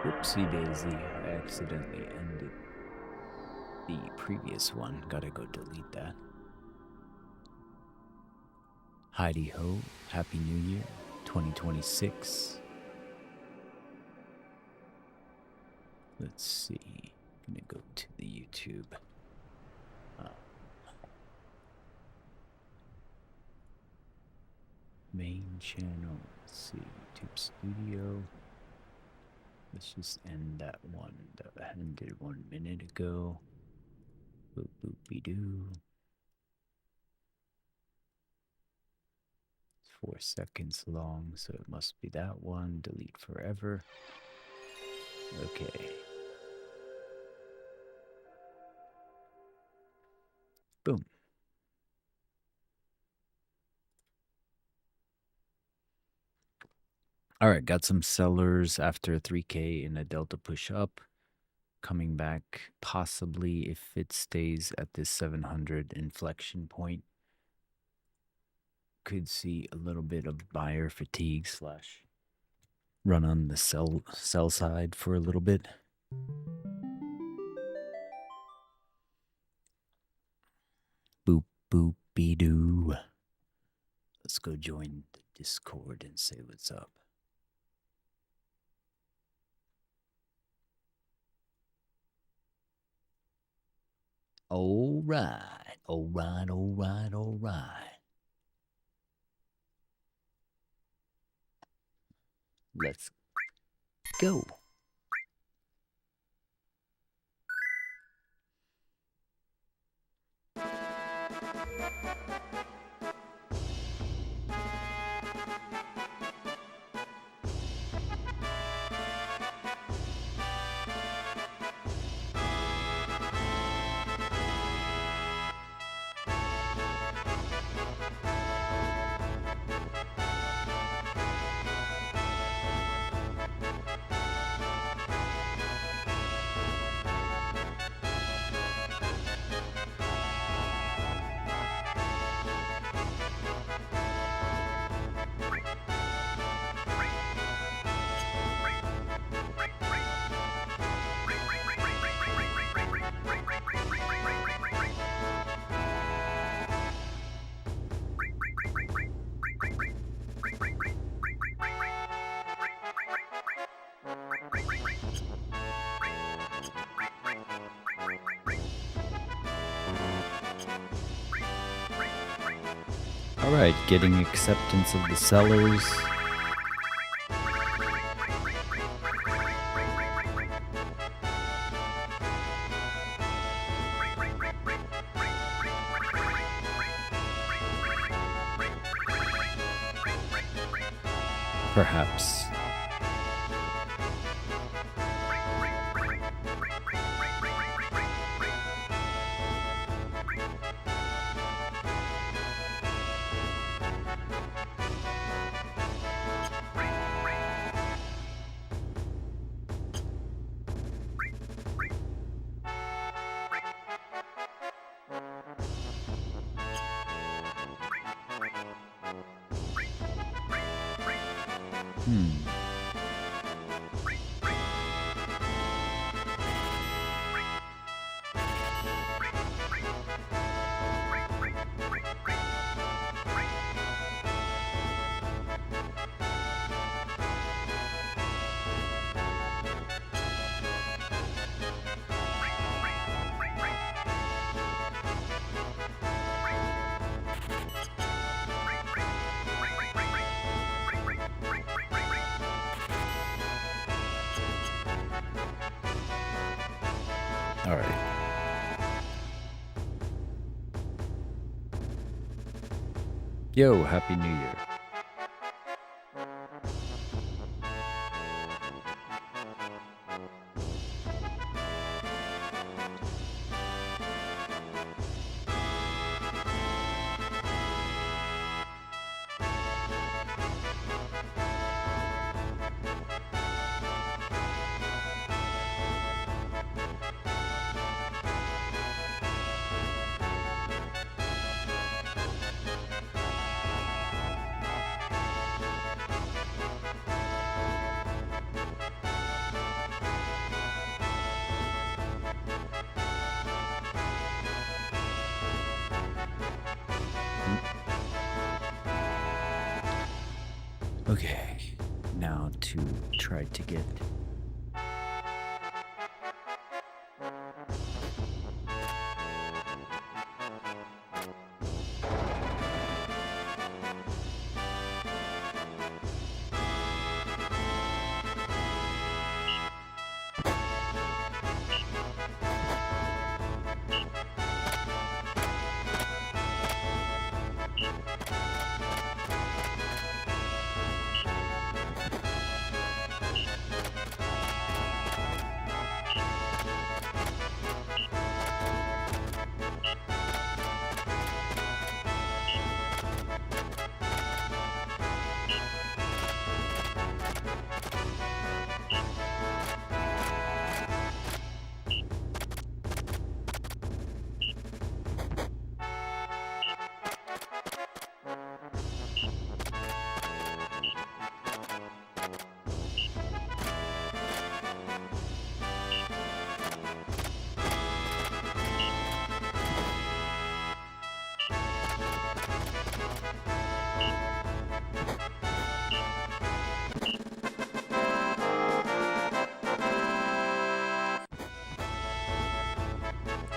Whoopsie daisy, I accidentally ended the previous one. Gotta go delete that. Heidi ho, Happy New Year, 2026. Let's see, I'm gonna go to the YouTube. Main channel, let's see, YouTube Studio. Let's just end that one that I ended 1 minute ago. Boop boop be doo. It's 4 seconds long, so it must be that one. Delete forever. Okay. Boom. All right, got some sellers after a 3K in a delta push up. Coming back, possibly if it stays at this 700 inflection point. Could see a little bit of buyer fatigue slash run on the sell side for a little bit. Boop boop be doo. Let's go join the Discord and say what's up. All right, all right, all right, all right. Let's go. All right, getting acceptance of the sellers. Perhaps. All right. Yo, Happy New Year. Okay, now to try to get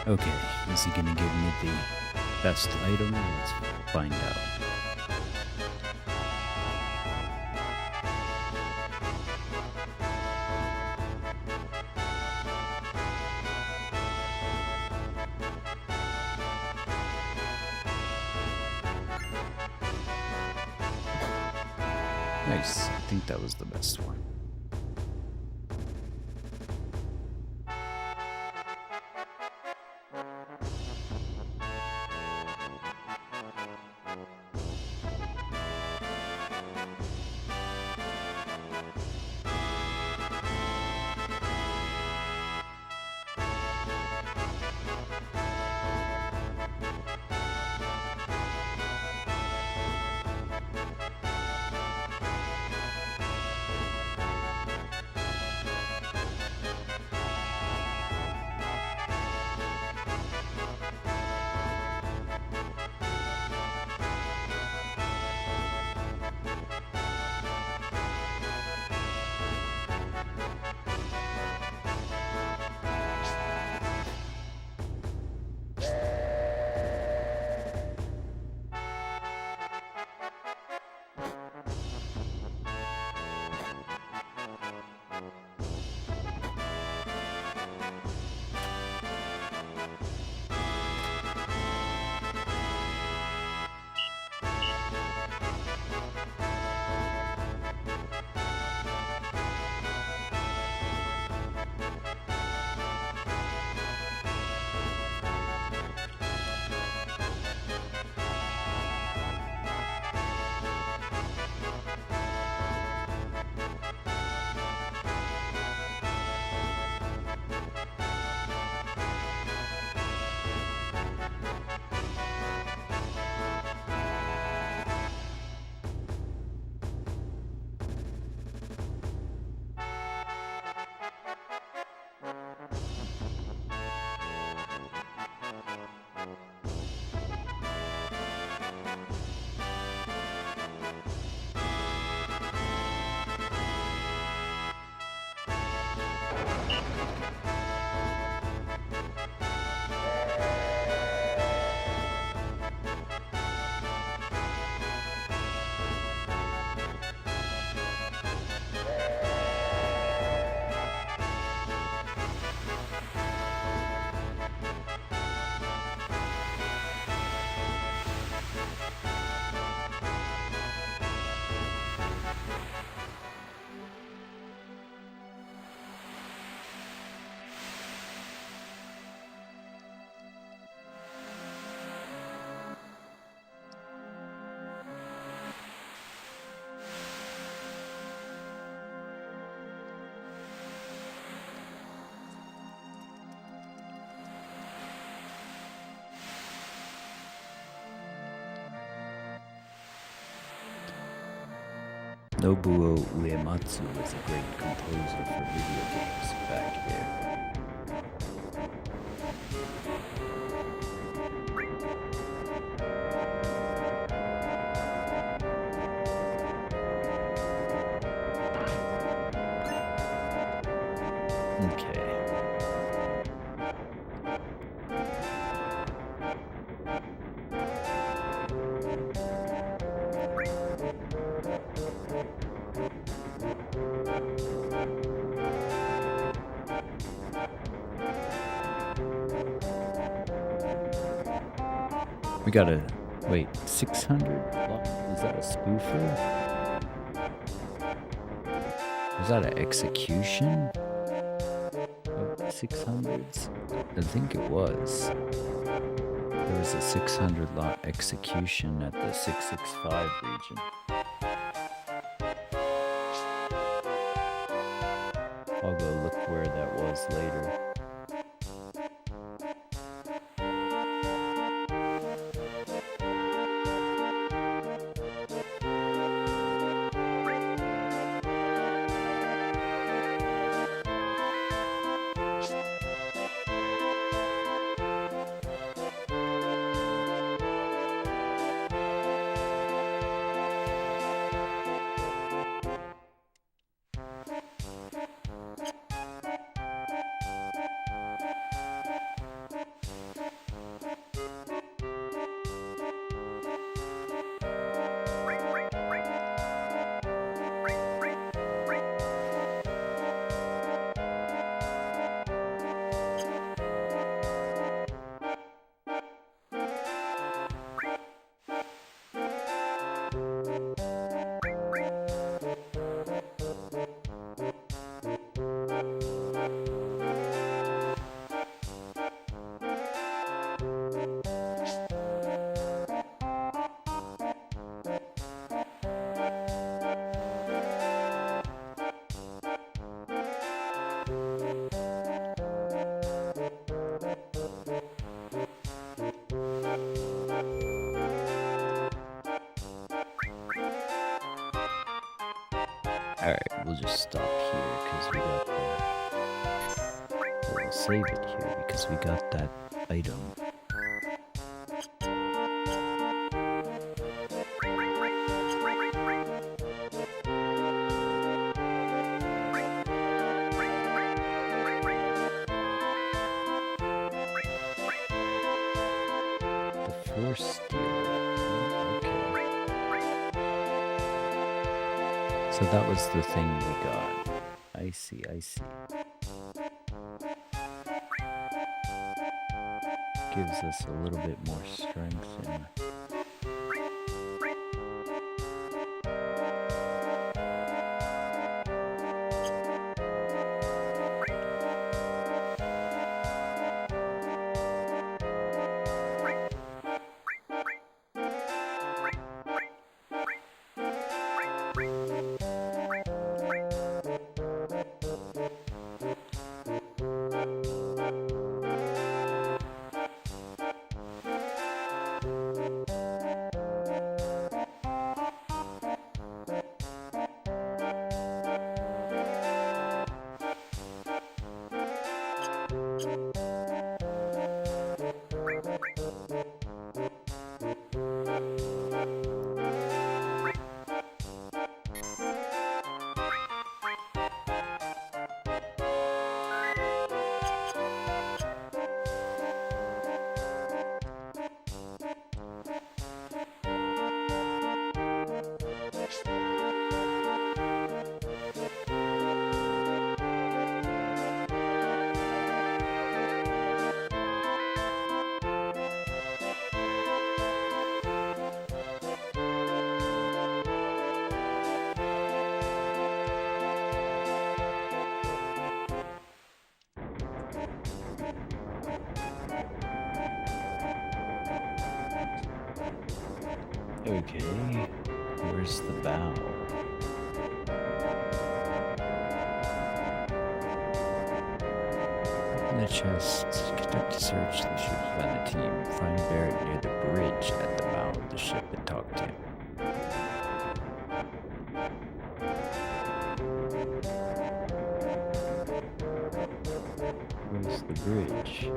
Okay, is he gonna give me the best item? Let's find out. Nice, I think that was the best one. Nobuo Uematsu was a great composer for video games back there. Okay. We gotta wait. 600? Is that a spoofer? Was that an execution of 600s? I think it was. There was a 600 lot execution at the 665 region. I'll go look where that was later. Alright, we'll just stop here because we got the... We'll save it here because we got that item. The force dealer. So that was the thing we got. I see, I see. Gives us a little bit more strength and... Okay, where's the bow? In the chest, conduct a search the ship by the team. Find Barrett near the bridge at the bow of the ship and talk to him. Where's the bridge?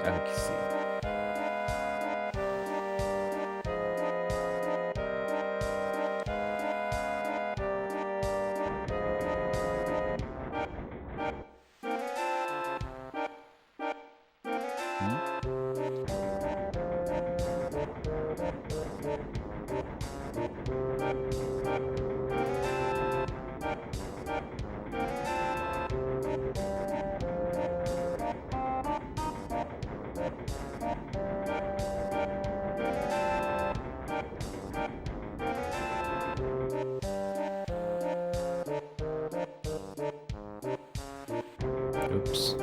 I can see. Oops.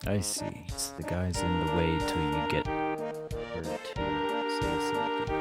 I see. It's the guy's in the way till you get her to say something.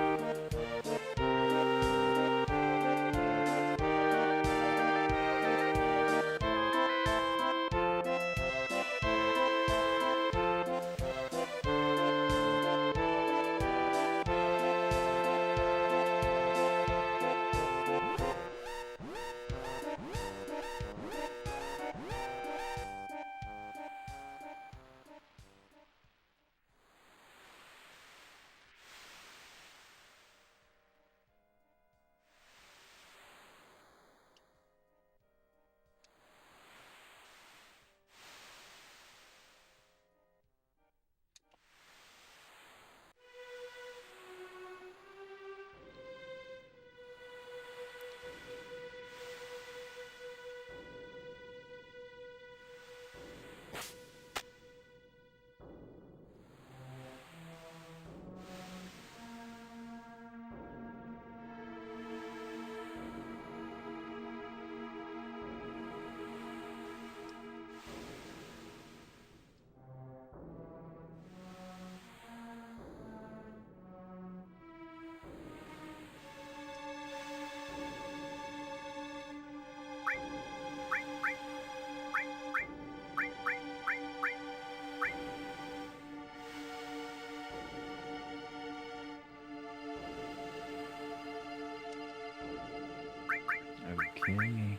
Okay.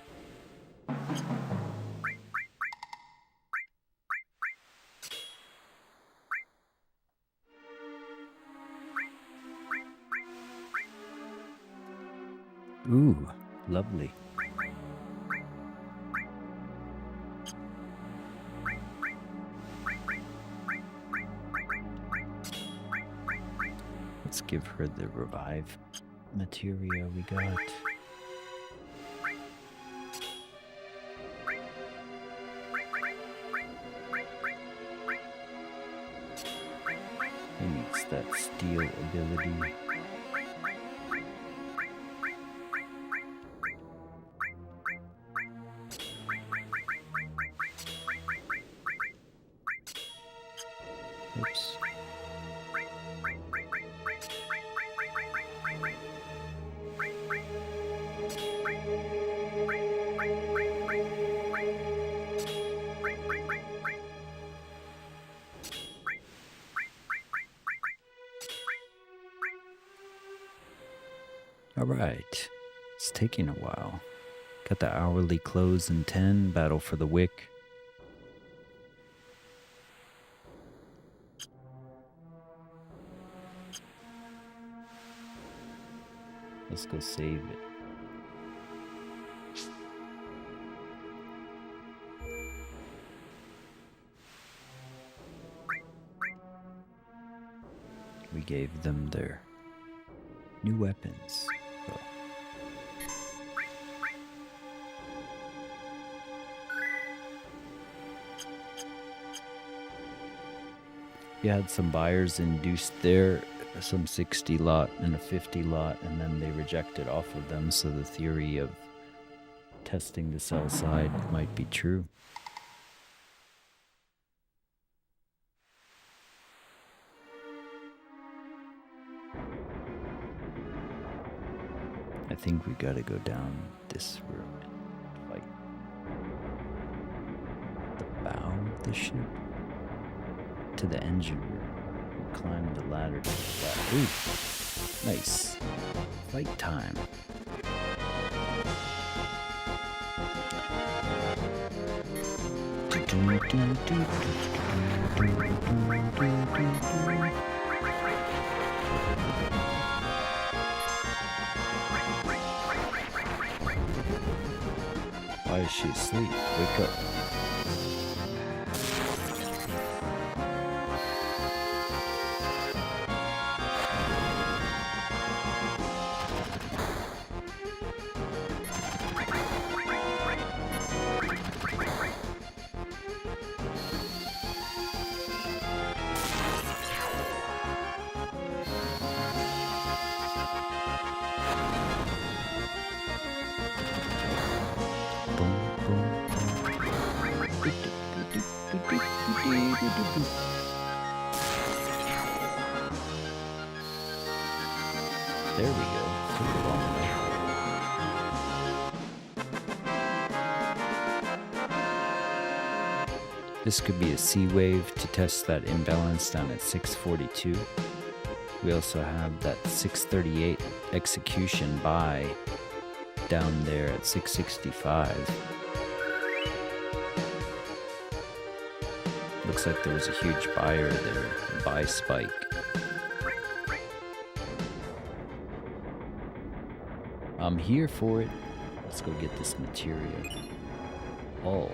Ooh, lovely. Let's give her the revive materia we got. He needs that steal ability. Oops. All right, it's taking a while. Got the hourly close in 10, battle for the wick. Let's go save it. We gave them their new weapons. So. You had some buyers induced there, some 60 lot and a 50 lot, and then they rejected off of them, so the theory of testing the sell side might be true. I think we gotta go down this room and fight the bow of the ship to the engine room. climb the ladder to the left. Ooh, nice. Fight time. Why is she asleep? Wake up. There we go. Took it long enough. This could be a C wave to test that imbalance down at 642. We also have that 638 execution buy down there at 665. Looks like there was a huge buyer there, a buy spike. I'm here for it. Let's go get this material. All.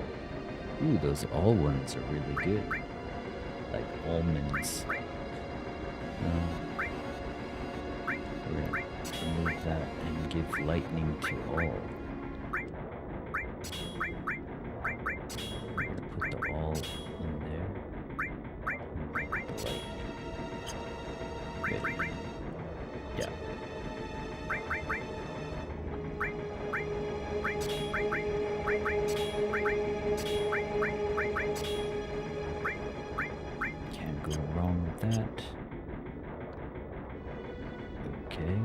Ooh, those all ones are really good. Like almonds. We're gonna remove that and give lightning to all. Put the all in there. The light. Wait a minute. Yeah. Can't go wrong with that. Okay.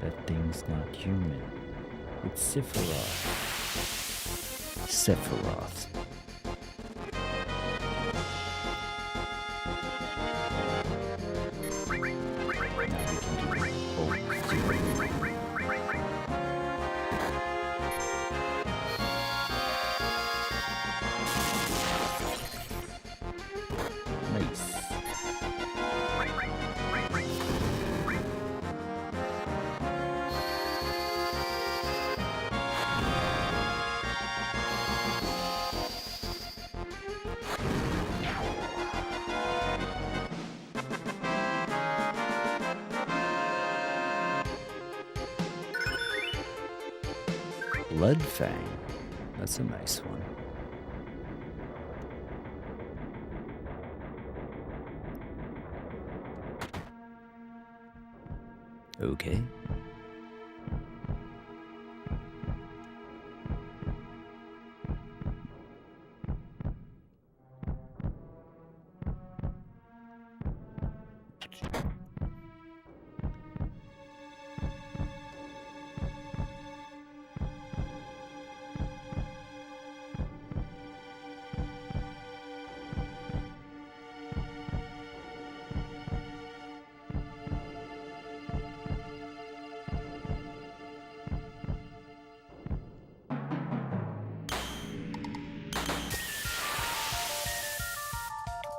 That thing's not human. It's Sephiroth. Sephiroth. Now we can do both. Nice. Blood Fang. That's a nice one. Okay.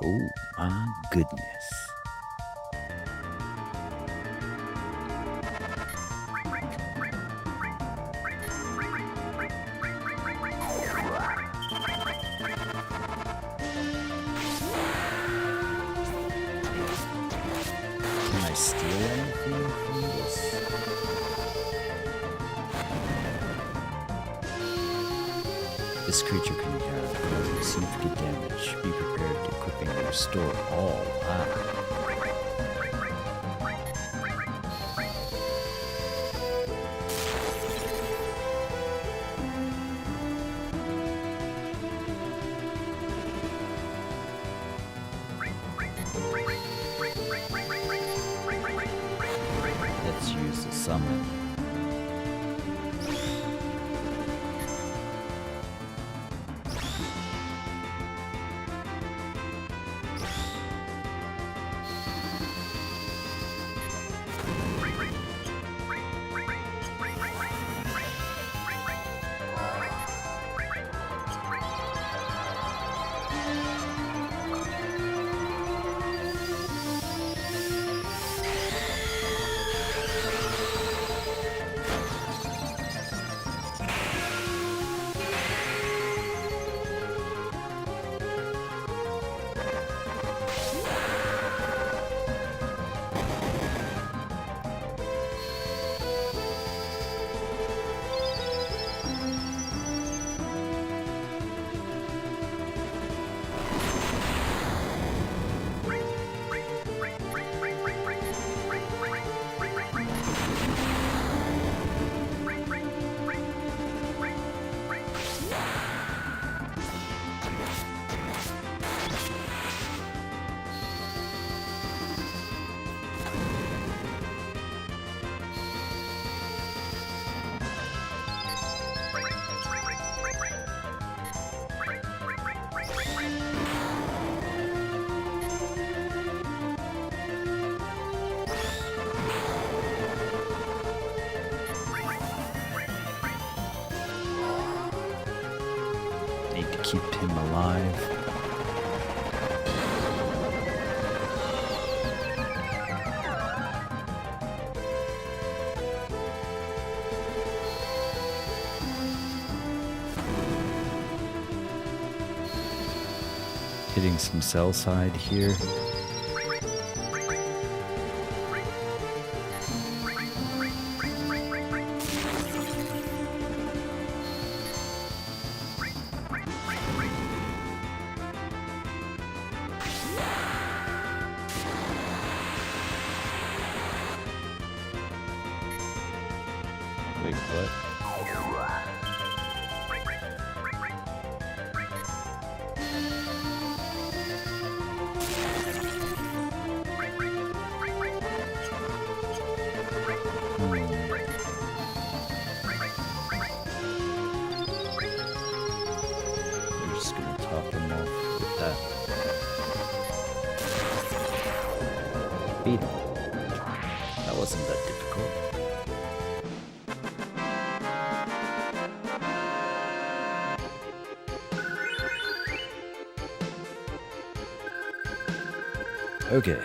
Oh my goodness. Can I steal anything from this? This creature can cause significant damage. Be prepared to equip and restore all. Let's use the summon. Need to keep him alive. Hitting some sell side here. Wait, what? We're just gonna top him off with that. Beat him. That wasn't that difficult. Okay.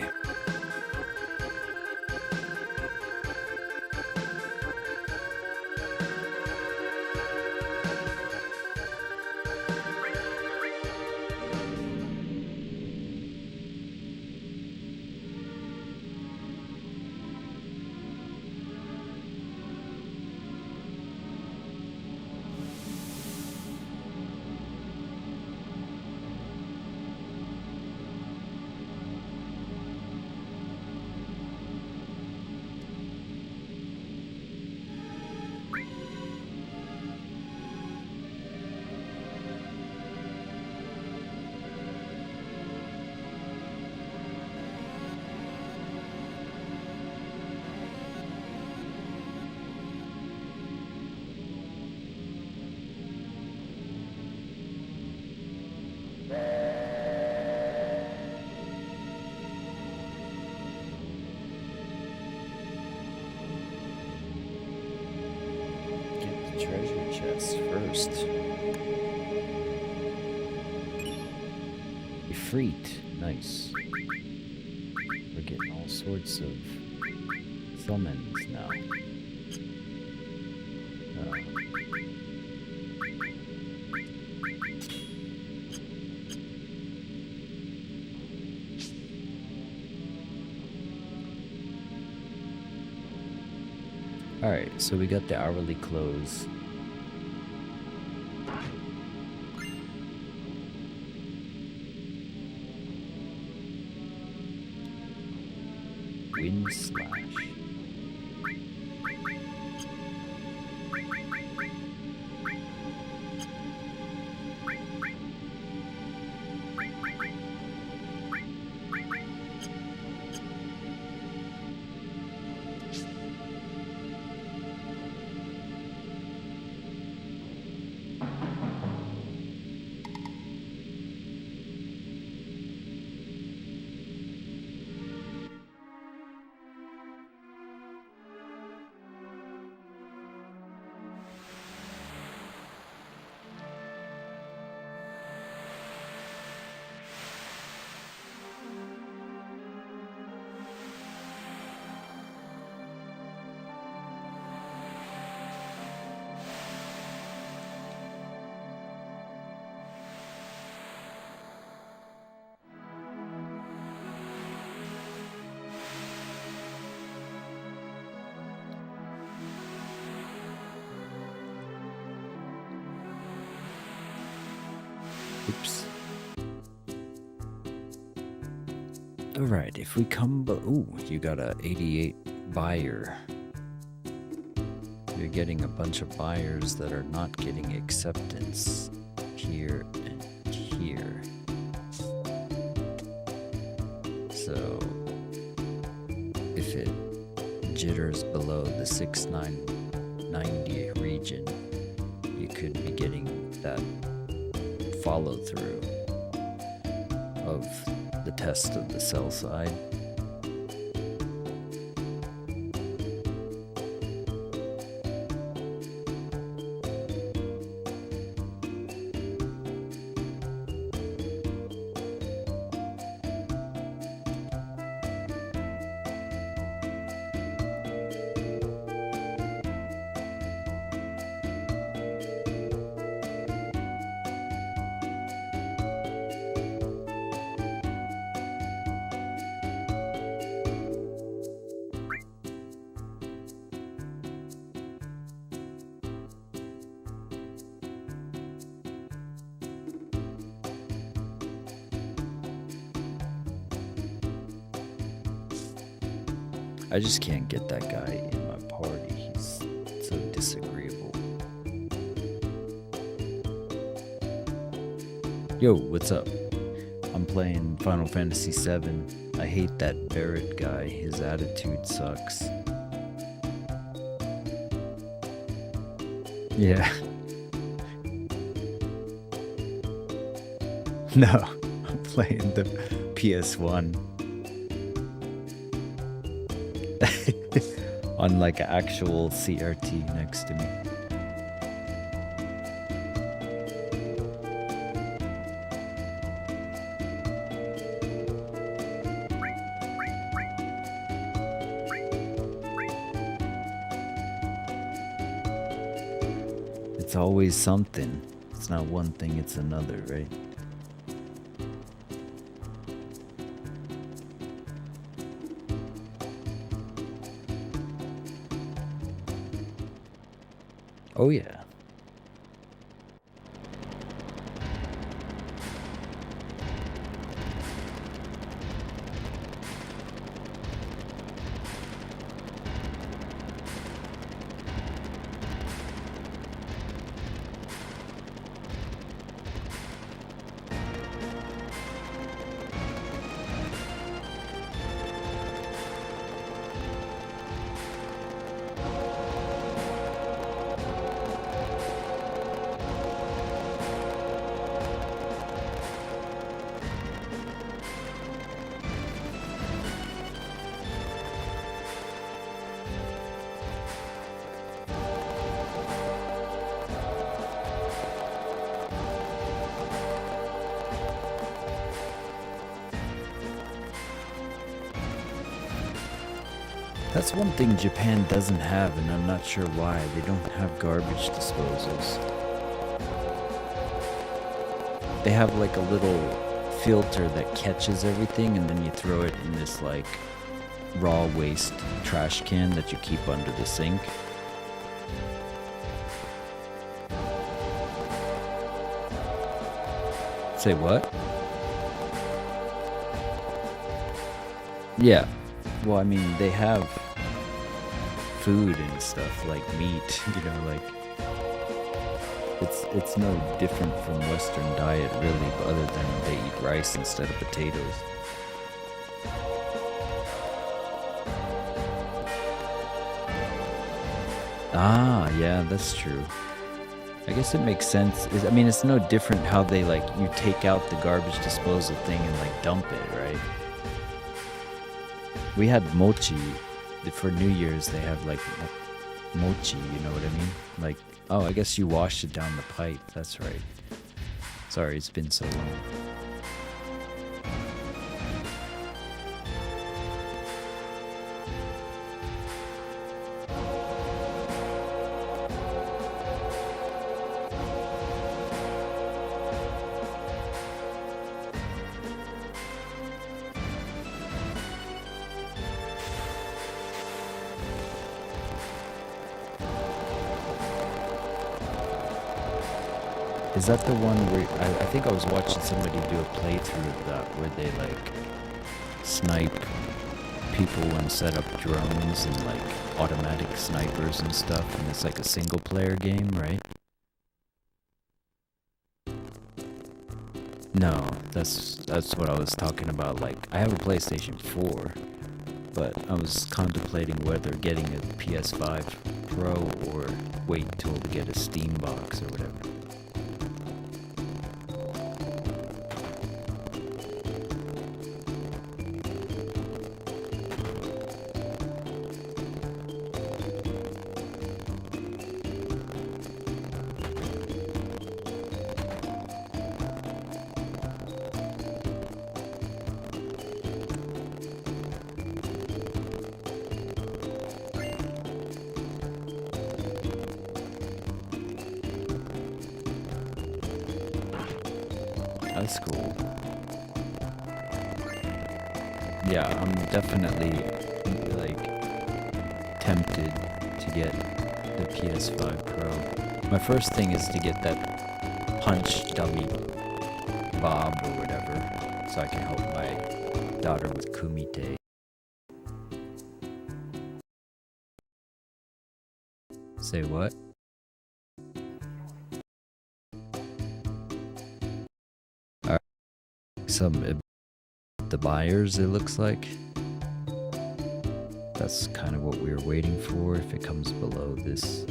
Treasure chest first. Efreet, nice. We're getting all sorts of summons now. Alright, so we got the hourly close. Wind slash. Oops. Alright, if we come... Ooh, you got a 88 buyer. You're getting a bunch of buyers that are not getting acceptance here and here. So, if it jitters below the 6990 region, you could be getting that follow through of the test of the sell side. I just can't get that guy in my party. He's so disagreeable. Yo, what's up? I'm playing Final Fantasy VII. I hate that Barrett guy. His attitude sucks. Yeah. No, I'm playing the PS1. On like an actual CRT next to me. It's always something. It's not one thing, it's another, right? Oh yeah. That's one thing Japan doesn't have, and I'm not sure why. They don't have garbage disposals. They have like a little filter that catches everything, and then you throw it in this like raw waste trash can that you keep under the sink. Say what? Yeah. Well, I mean, they have food and stuff like meat, you know, like it's no different from Western diet really, other than they eat rice instead of potatoes. Ah, yeah, that's true. I guess it makes sense. I mean, it's no different how they like you take out the garbage disposal thing and like dump it, right? We had mochi for New Year's. They have like mochi, you know what I mean? Like, oh, I guess you washed it down the pipe. That's right. Sorry, it's been so long. Is that the one where I think I was watching somebody do a playthrough of that where they like snipe people and set up drones and like automatic snipers and stuff, and it's like a single player game, right? No, that's what I was talking about. Like, I have a PlayStation 4, but I was contemplating whether getting a PS5 Pro or wait till we get a Steam box or whatever. That's cool. Yeah, I'm definitely like tempted to get the PS5 Pro. My first thing is to get that punch dummy Bob or whatever, so I can help my daughter with Kumite. Say what? Alright. The buyers, it looks like. That's kind of what we were waiting for. If it comes below this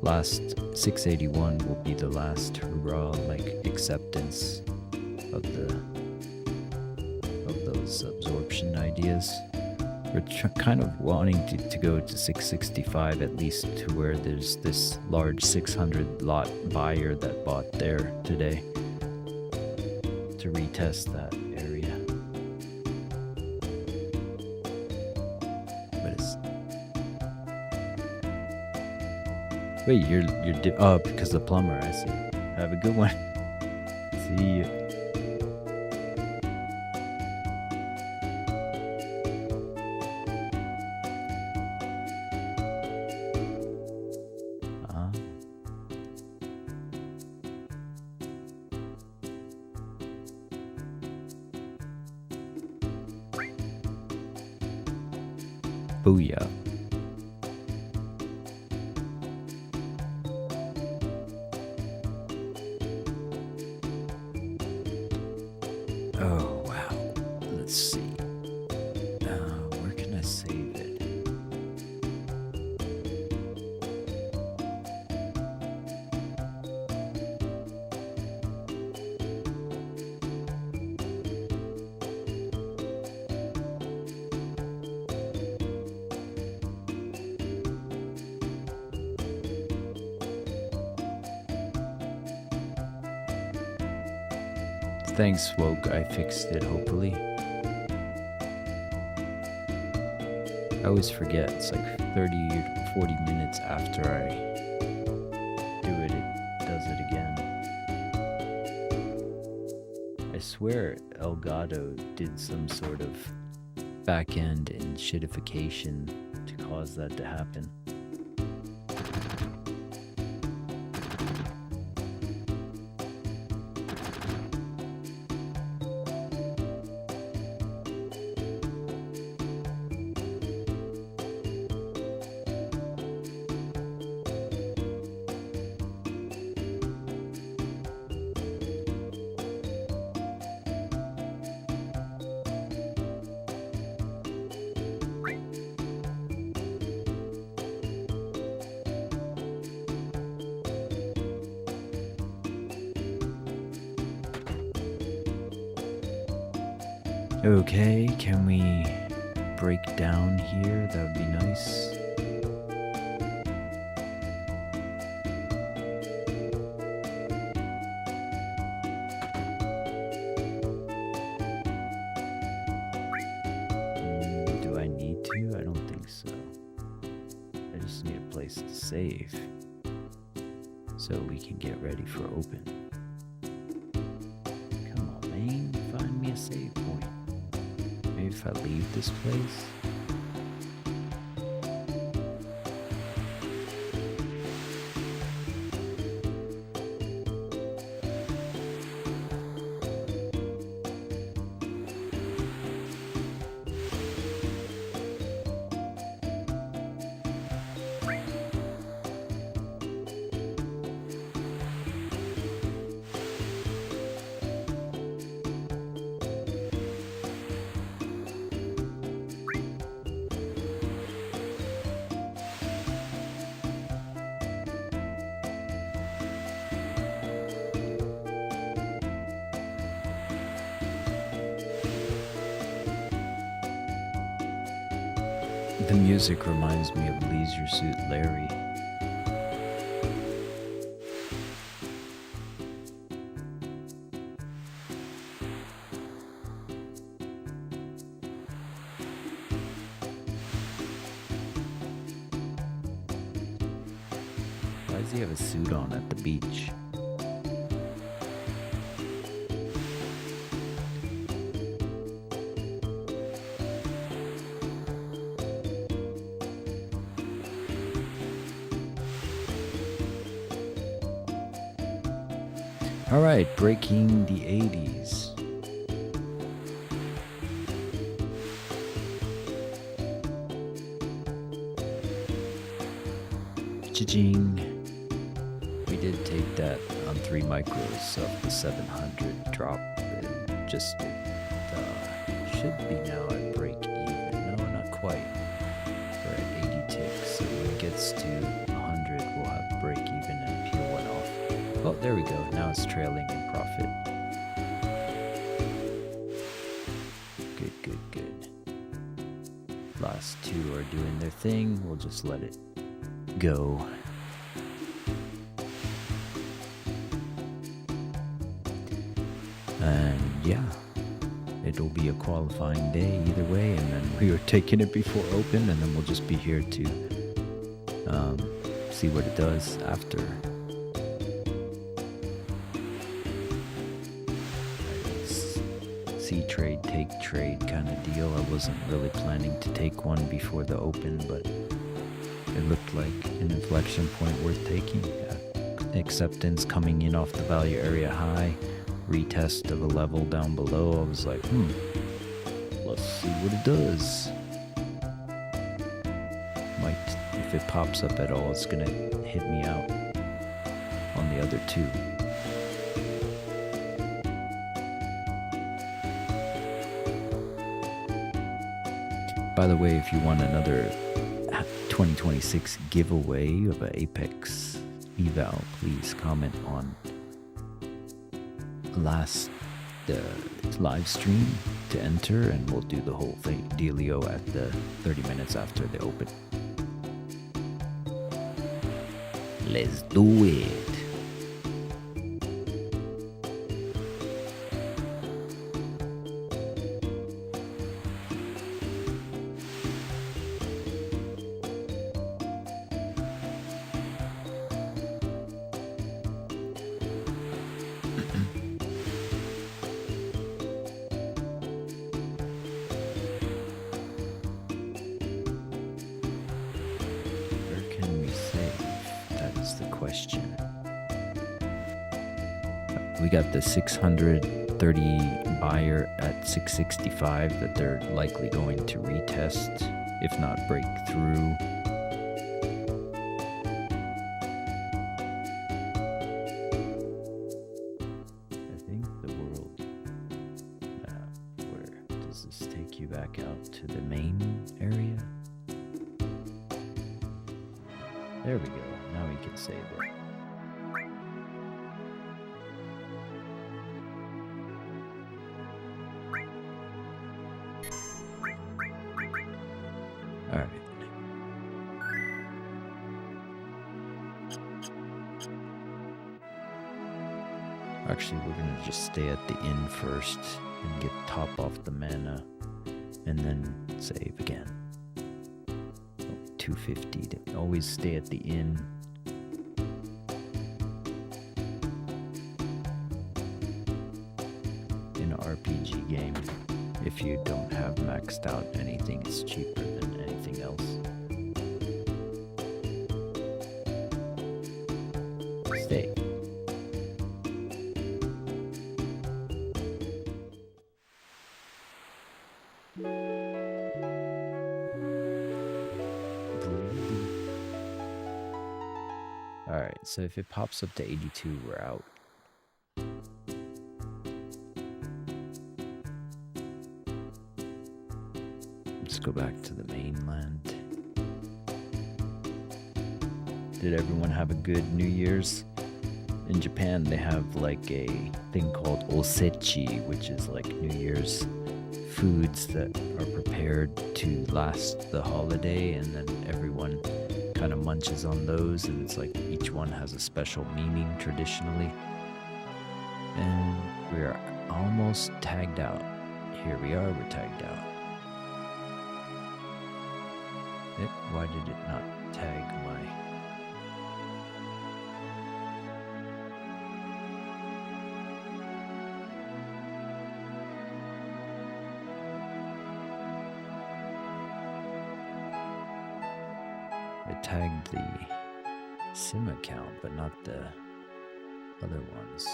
last 681 will be the last hurrah, like acceptance of those absorption ideas. We're kind of wanting to go to 665 at least, to where there's this large 600 lot buyer that bought there today, to retest that area. Wait, you're oh, because the plumber, I see. Have a good one. See you. Booyah. Oh, wow. Let's see. Where can I save it? Thanks, Woke. I fixed it, hopefully. I always forget. It's like 30 or 40 minutes after I do it, it does it again. I swear Elgato did some sort of back-end and shitification to cause that to happen. Okay, can we break down here? That would be nice. Do I need to? I don't think so. I just need a place to save so we can get ready for open. Come on, man, find me a save point. Maybe if I leave this place. The music reminds me of Leisure Suit Larry. Why does he have a suit on at the beach? All right, breaking the 80s. Cha-ching. We did take that on 3 micros of the 700 drop. It just should be now at break even. No, not quite. We're at 80 ticks. So when it gets to 100, we'll have break even and peel one off. Oh, there we go. Now it's trailing in profit. Good, good, good. Last two are doing their thing. We'll just let it go. And yeah, it'll be a qualifying day either way, and then we were taking it before open, and then we'll just be here to see what it does after. See trade, take trade kind of deal. I wasn't really planning to take one before the open, but it looked like an inflection point worth taking. Acceptance coming in off the value area high, retest of a level down below. I was like, let's see what it does. Might, if it pops up at all, it's gonna hit me out on the other two. By the way, if you want another 2026 giveaway of an Apex eval, please comment on last live stream to enter, and we'll do the whole thing dealio at the 30 minutes after the open. Let's do it. We got the 630 buyer at 665 that they're likely going to retest, if not break through. I think the world, where does this take you back out to the main area? There we go. Now we can save it. Alright. Actually, we're gonna just stay at the inn first and get top off the mana and then save again. 250 to always stay at the inn. In an RPG game, if you don't have maxed out anything, it's cheaper than anything else. Stay. Alright, so if it pops up to 82, we're out. Let's go back to the mainland. Did everyone have a good New Year's? In Japan, they have like a thing called osechi, which is like New Year's foods that are prepared to last the holiday, and then everyone kind of munches on those, and it's like each one has a special meaning traditionally. And we are almost tagged out. Here we are, we're tagged out. Why did it not tag my... It tagged the SIM account, but not the other ones.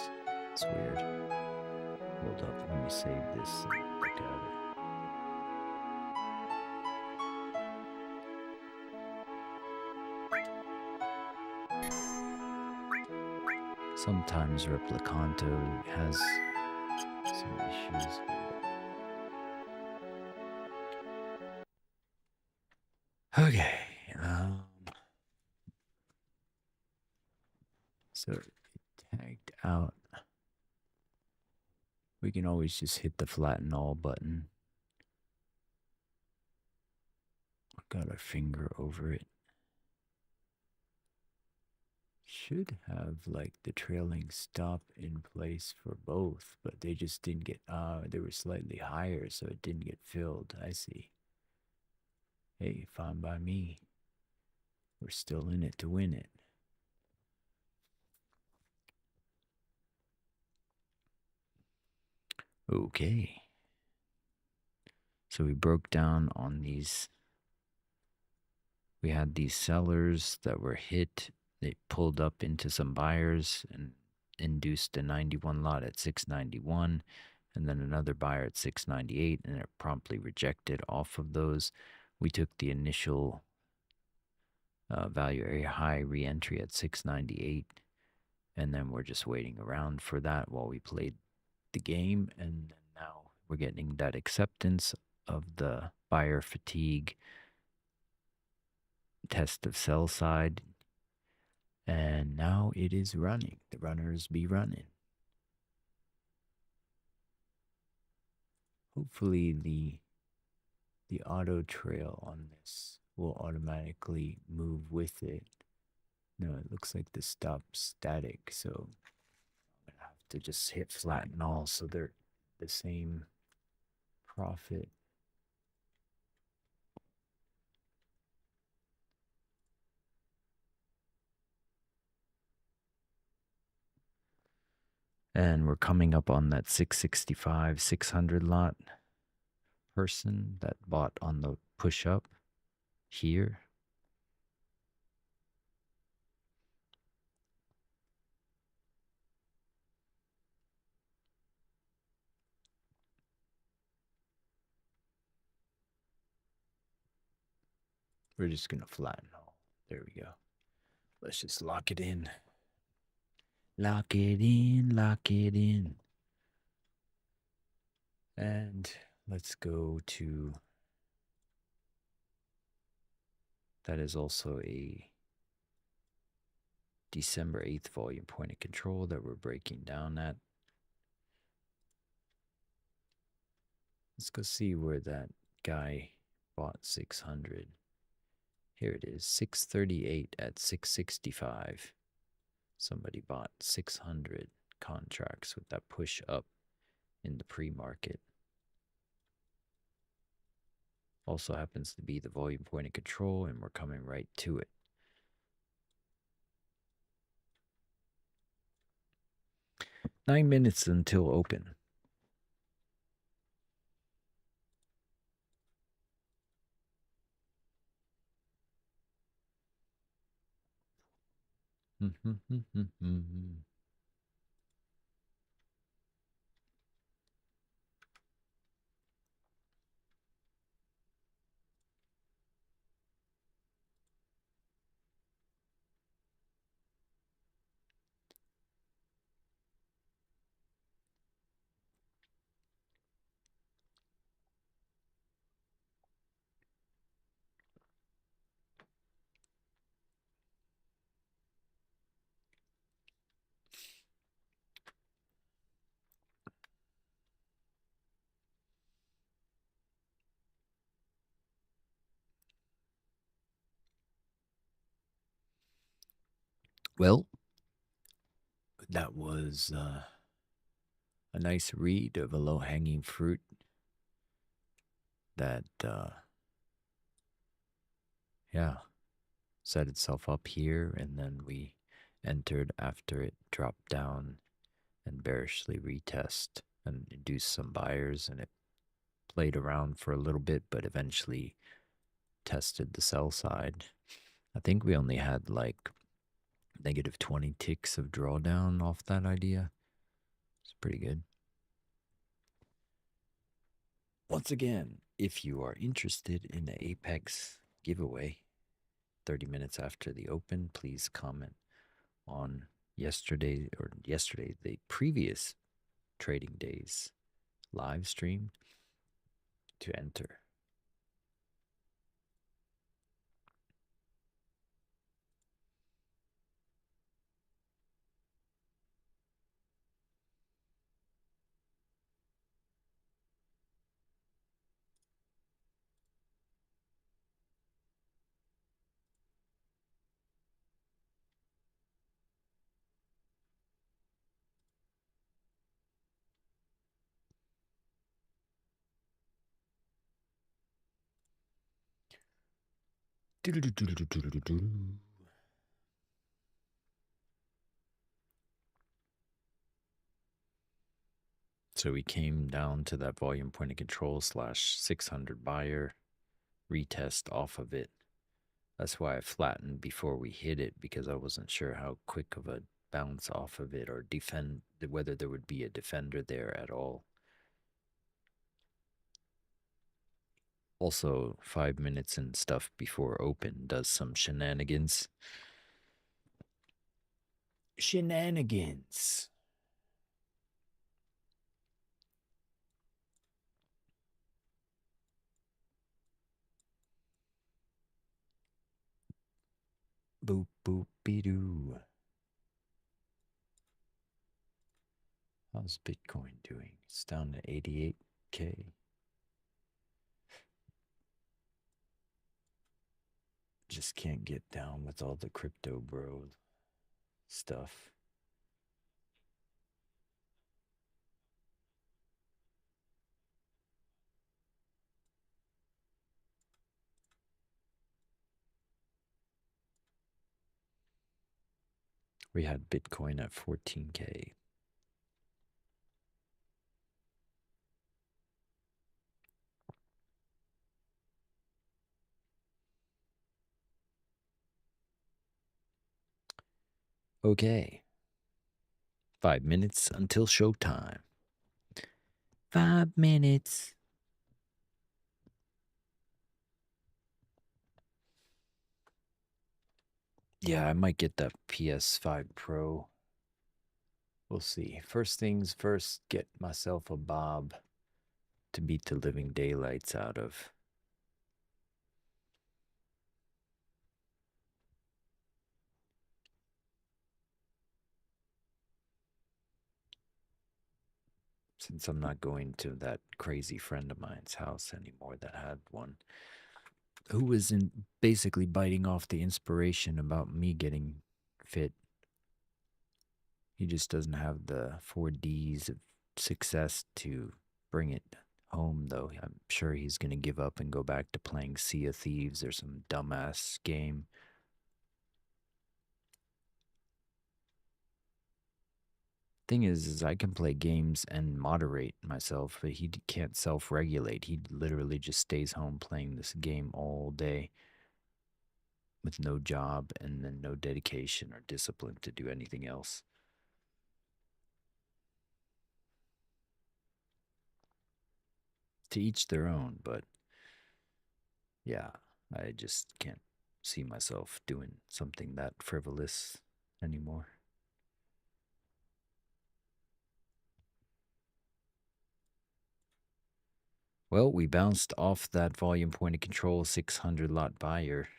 It's weird. Hold up, let me save this and look at it. Sometimes Replikanto has some issues. Okay. So it tagged out. We can always just hit the flatten all button. Got our finger over it. Should have like the trailing stop in place for both, but they just didn't get, they were slightly higher, so it didn't get filled. I see. Hey, fine by me. We're still in it to win it. Okay. So we broke down on these. We had these sellers that were hit. They pulled up into some buyers and induced a 91 lot at 691, and then another buyer at 698, and it promptly rejected off of those. We took the initial value area high re-entry at 698, and then we're just waiting around for that while we played the game, and now we're getting that acceptance of the buyer fatigue test of sell side, and now it is running. The runners be running. Hopefully the auto trail on this will automatically move with it. No, it looks like the stop's static, so I'm gonna have to just hit flatten all so they're the same profit. And we're coming up on that 665, 600 lot person that bought on the push up here. We're just going to flatten all. There we go. Let's just lock it in. Lock it in, lock it in. And let's go to, that is also a December 8th volume point of control that we're breaking down at. Let's go see where that guy bought 600. Here it is, 638 at 665. Somebody bought 600 contracts with that push up in the pre-market. Also happens to be the volume point of control, and we're coming right to it. Nine minutes until open. Well, that was a nice read of a low-hanging fruit that, yeah, set itself up here, and then we entered after it dropped down and bearishly retest and induced some buyers, and it played around for a little bit, but eventually tested the sell side. I think we only had like negative 20 ticks of drawdown off that idea. It's pretty good. Once again, if you are interested in the Apex giveaway 30 minutes after the open, please comment on yesterday, the previous trading days live stream to enter. So we came down to that volume point of control slash 600 buyer retest off of it. That's why I flattened before we hit it, because I wasn't sure how quick of a bounce off of it or defend, whether there would be a defender there at all. Also, 5 minutes and stuff before open does some shenanigans. Shenanigans. Boop, boop, be-doo. How's Bitcoin doing? It's down to 88K. Just can't get down with all the crypto bro stuff. We had Bitcoin at 14K. Okay. 5 minutes until showtime. 5 minutes. Yeah, I might get that PS5 Pro. We'll see. First things first, get myself a Bob to beat the living daylights out of. Since I'm not going to that crazy friend of mine's house anymore that had one, who was basically biting off the inspiration about me getting fit. He just doesn't have the 4Ds of success to bring it home, though. I'm sure he's going to give up and go back to playing Sea of Thieves or some dumbass game. Thing is I can play games and moderate myself, but he can't self-regulate. He literally just stays home playing this game all day with no job and then no dedication or discipline to do anything else. To each their own, but yeah, I just can't see myself doing something that frivolous anymore. Well, we bounced off that volume point of control 600 lot buyer.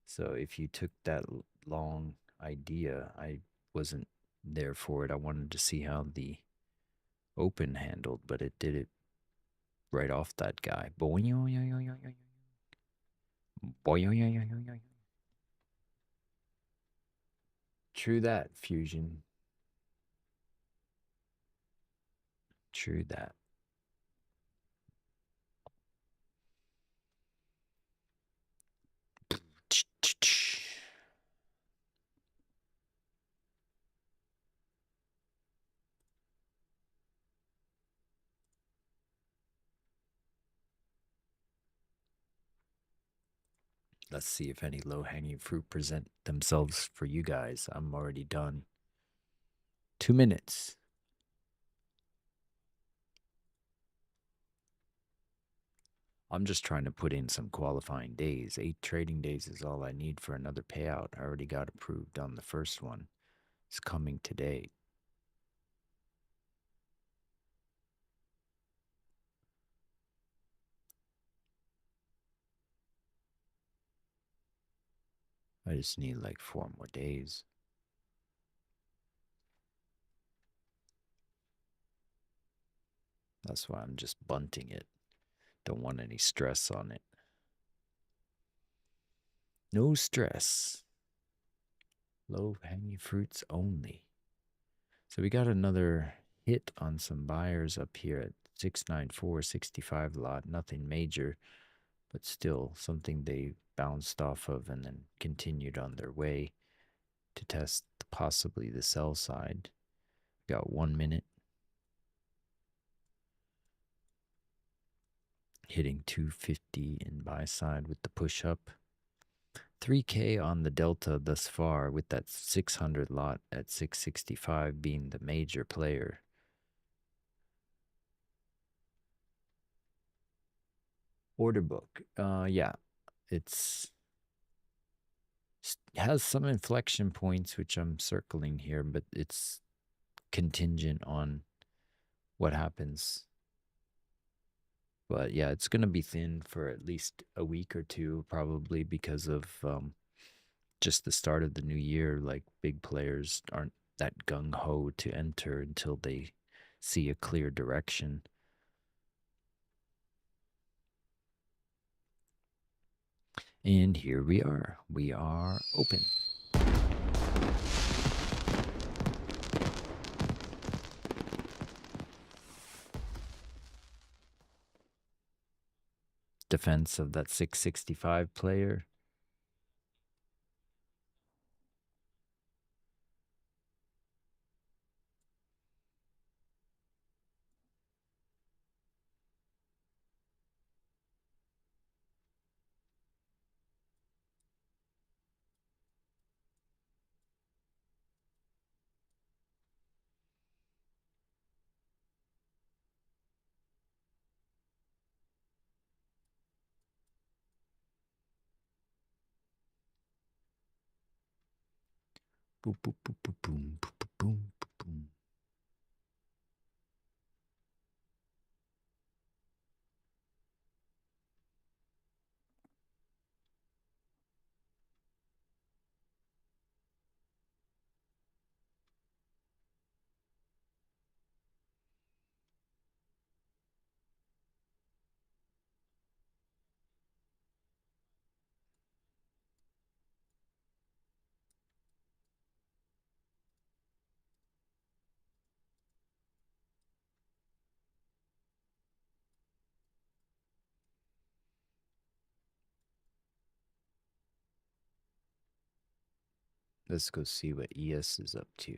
So if you took that long idea, I wasn't there for it. I wanted to see how the open handled, but it did it right off that guy. True that, Fusion. True that. Let's see if any low-hanging fruit present themselves for you guys. I'm already done. 2 minutes. I'm just trying to put in some qualifying days. 8 trading days is all I need for another payout. I already got approved on the first one. It's coming today. I just need like 4 more days. That's why I'm just bunting it. Don't want any stress on it. No stress. Low-hanging fruits only. So we got another hit on some buyers up here at 694.65 lot. Nothing major, but still something they bounced off of and then continued on their way to test possibly the sell side. Got 1 minute. Hitting 250 in buy side with the push up. 3K on the delta thus far, with that 600 lot at 665 being the major player. Order book. Yeah, it has some inflection points, which I'm circling here, but it's contingent on what happens. But yeah, it's going to be thin for at least a week or two, probably because of just the start of the new year. Like, big players aren't that gung-ho to enter until they see a clear direction. And here we are. We are open. Defense of that 665 player. Boom, boom, boom, boom, boom, boom, boom, boom. Let's go see what ES is up to.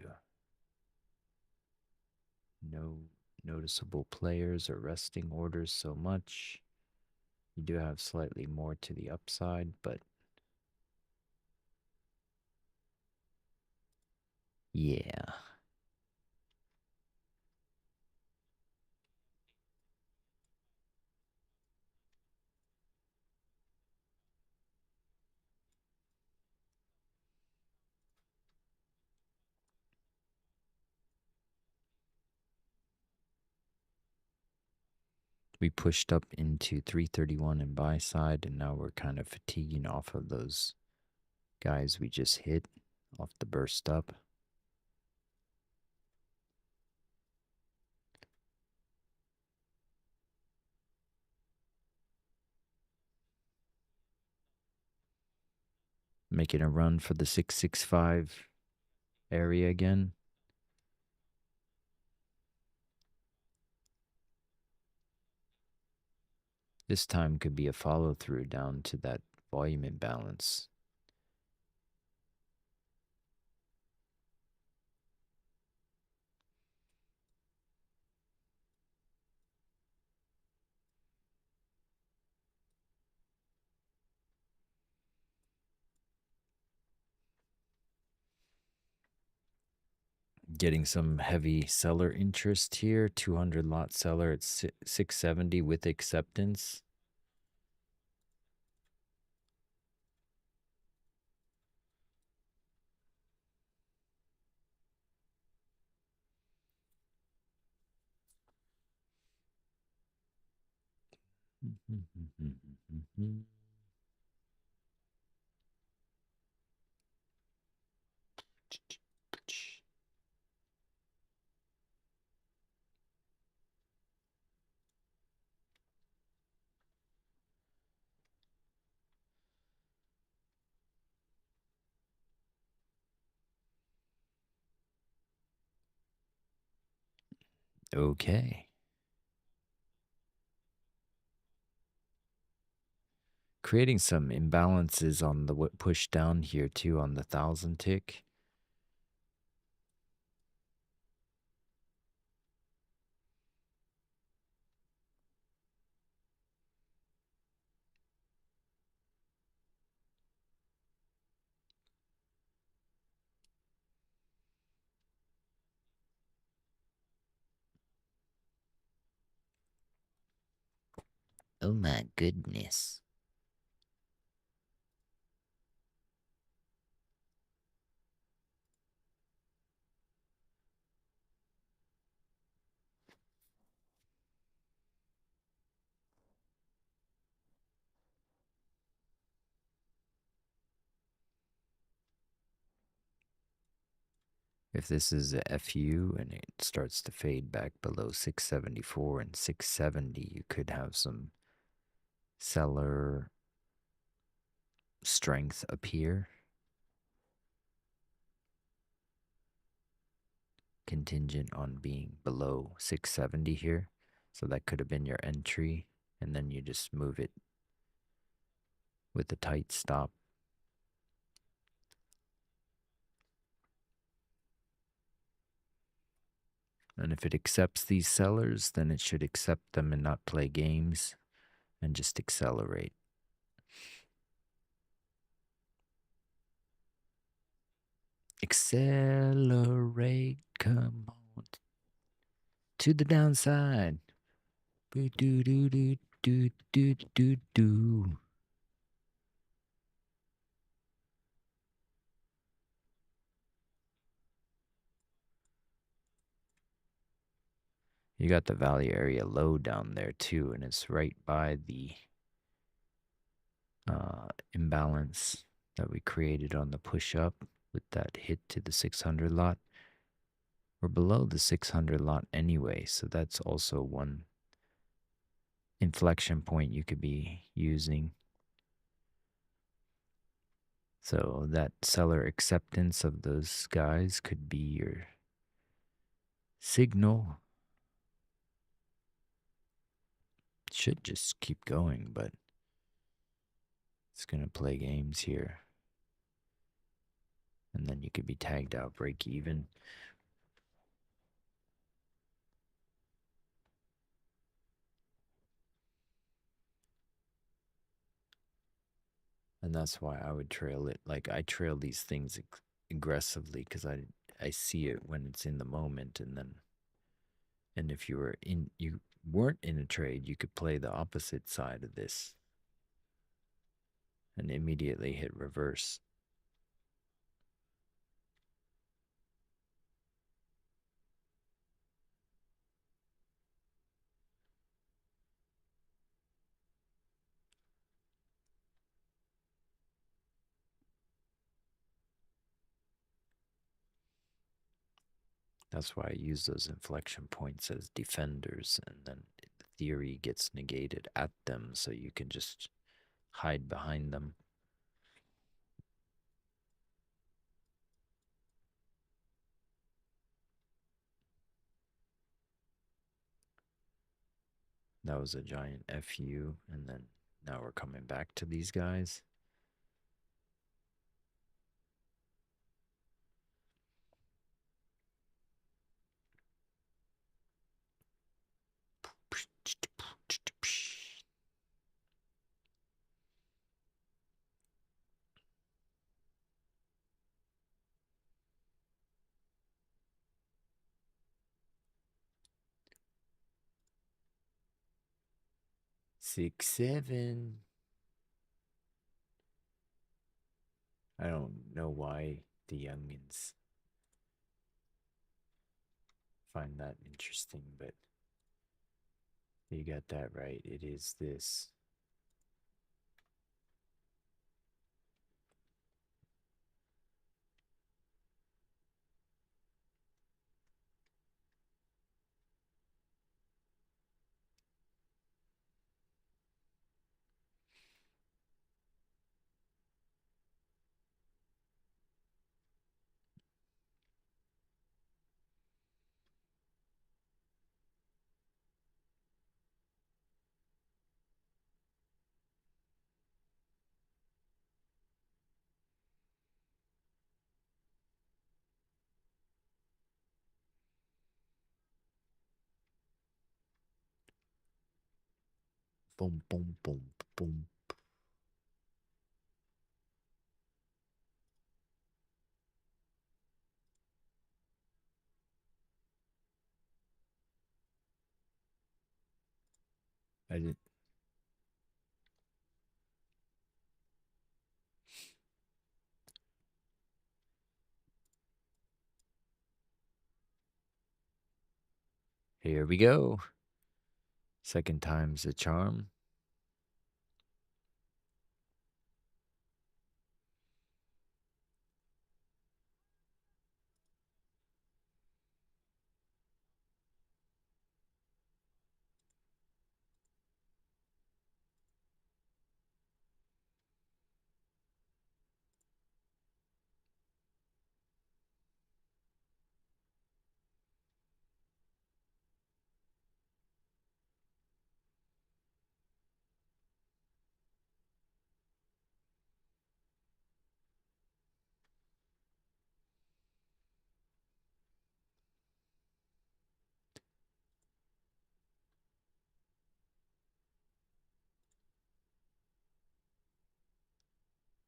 No noticeable players or resting orders so much. You do have slightly more to the upside, but yeah. We pushed up into 331 in buy side, and now we're kind of fatiguing off of those guys we just hit off the burst up. Making a run for the 665 area again. This time could be a follow through down to that volume imbalance. Getting some heavy seller interest here. 200 lot seller at 670 with acceptance. Okay. Creating some imbalances on the push down here too on the 1,000 tick. Oh my goodness. If this is a FU and it starts to fade back below 674 and 670, you could have some seller strength appear. Contingent on being below 670 here. So that could have been your entry. And then you just move it with a tight stop. And if it accepts these sellers, then it should accept them and not play games and just accelerate. Accelerate, come on to the downside. Do do do do do do do do. You got the value area low down there too, and it's right by the imbalance that we created on the push up with that hit to the 600 lot. We're below the 600 lot anyway, so that's also one inflection point you could be using. So that seller acceptance of those guys could be your signal. Should just keep going, but it's going to play games here. And then you could be tagged out break even. And that's why I would trail it. Like I trail these things aggressively because I see it when it's in the moment. And if you weren't in a trade, you could play the opposite side of this and immediately hit reverse. That's why I use those inflection points as defenders, and then the theory gets negated at them, so you can just hide behind them. That was a giant FU, and then now we're coming back to these guys. Six, 7. I don't know why the youngins find that interesting, but You got that right. It is this. Boom, boom, boom, boom. I did. Here we go. Second time's the charm.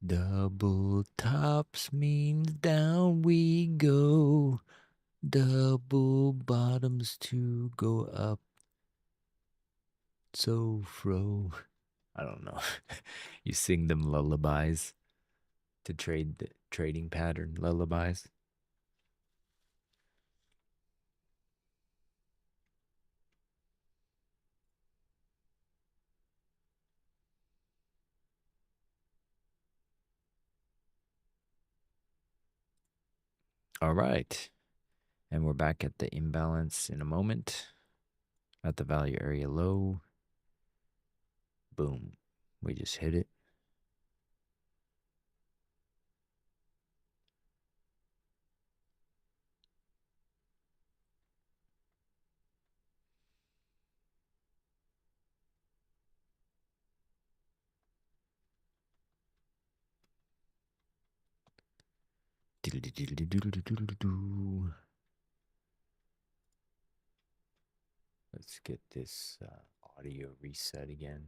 Double tops means down we go. Double bottoms to go up. So fro. I don't know. You sing them lullabies to trade the trading pattern lullabies. All right. And we're back at the imbalance in a moment. At the value area low. Boom. We just hit it. Let's get this audio reset again.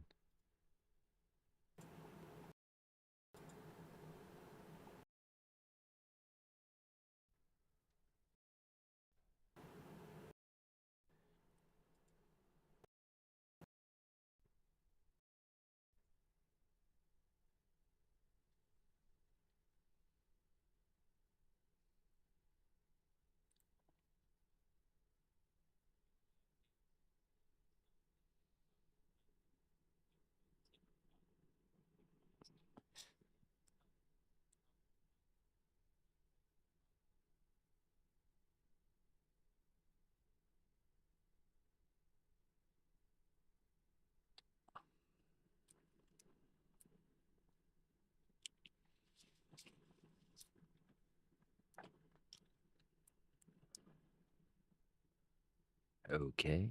Okay.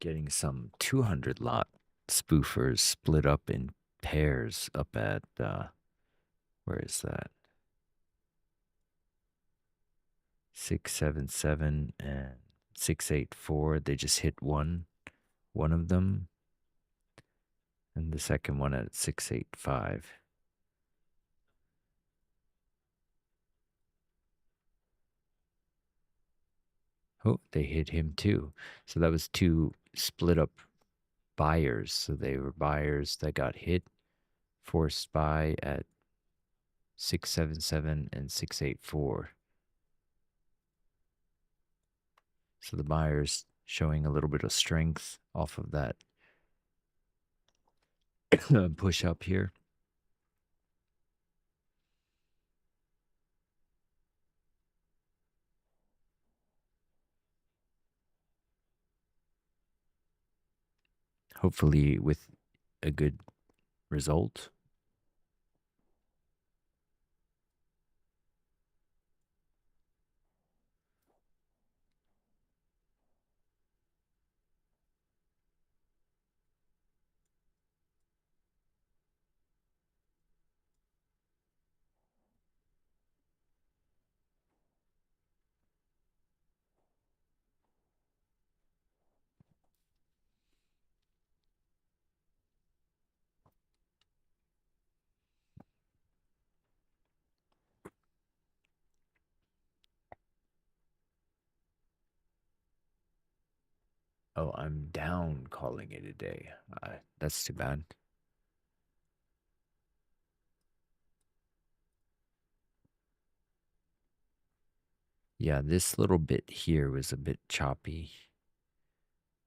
Getting some 200 lot spoofers split up in pairs up at, where is that? 677 and 684. They just hit one of them, and the second one at 685. Oh, they hit him too. So that was two split up buyers. So they were buyers that got hit, forced buy at 677 and 684. So the buyers showing a little bit of strength off of that push up here. Hopefully with a good result. Oh, I'm down calling it a day. That's too bad. Yeah, this little bit here was a bit choppy.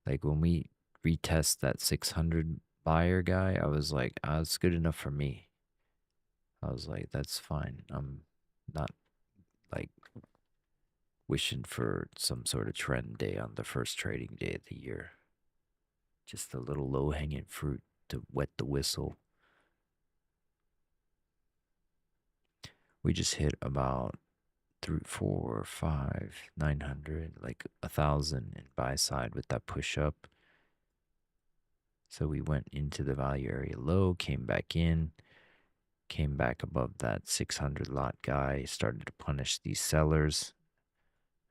Like when we retest that 600 buyer guy, I was like, it's good enough for me. I was like, that's fine. I'm not like wishing for some sort of trend day on the first trading day of the year. Just a little low hanging fruit to wet the whistle. We just hit about 3, 4, 5, 900, like 1,000 in buy side with that push up. So we went into the value area low, came back in, came back above that 600 lot guy, started to punish these sellers,